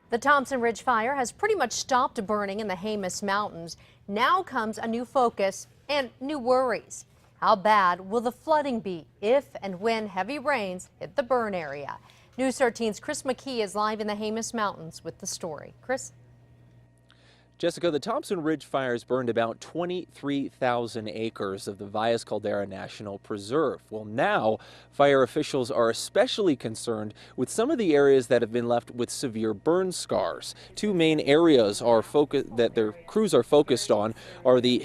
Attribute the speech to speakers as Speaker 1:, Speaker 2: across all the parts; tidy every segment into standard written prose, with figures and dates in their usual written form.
Speaker 1: The Thompson Ridge Fire has pretty much stopped burning in the Jemez Mountains. Now comes a new focus and new worries. How bad will the flooding be if and when heavy rains hit the burn area? News 13's Chris McKee is live in the Jemez Mountains with the story. Chris?
Speaker 2: Jessica, the Thompson Ridge fires burned about 23,000 acres of the Valles Caldera National Preserve. Well, now fire officials are especially concerned with some of the areas that have been left with severe burn scars. Two main areas that their crews are focused on are the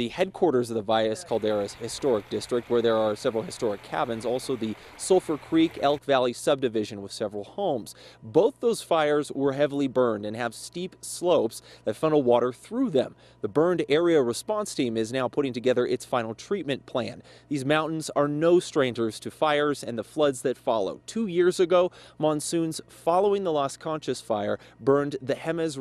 Speaker 2: headquarters of the Valles Caldera's Historic District, where there are several historic cabins, also the Sulphur Creek Elk Valley subdivision with several homes. Both those fires were heavily burned and have steep slopes that funnel water through them. The burned area response team is now putting together its final treatment plan. These mountains are no strangers to fires and the floods that follow. 2 years ago, monsoons following the Las Conchas fire blackened the Jemez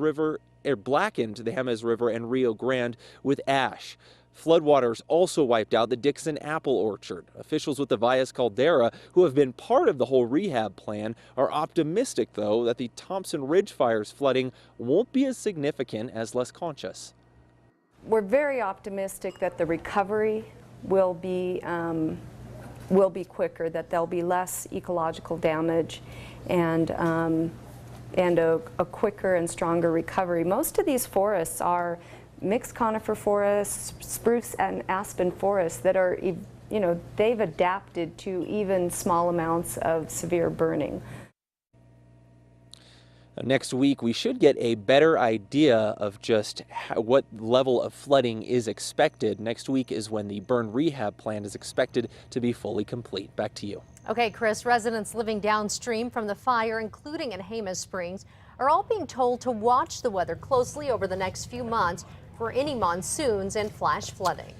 Speaker 2: River and Rio Grande with ash. Floodwaters also wiped out the Dixon apple orchard. Officials with the Valles Caldera, who have been part of the whole rehab plan, are optimistic, though, that the Thompson Ridge fire's flooding won't be as significant as Las Conchas.
Speaker 3: We're very optimistic that the recovery will be quicker, that there'll be less ecological damage and a quicker and stronger recovery. Most of these forests are mixed conifer forests, spruce and aspen forests that are, they've adapted to even small amounts of severe burning.
Speaker 2: Next week, we should get a better idea of just what level of flooding is expected. Next week is when the burn rehab plan is expected to be fully complete. Back to you.
Speaker 1: Okay, Chris, residents living downstream from the fire, including in Jemez Springs, are all being told to watch the weather closely over the next few months for any monsoons and flash flooding.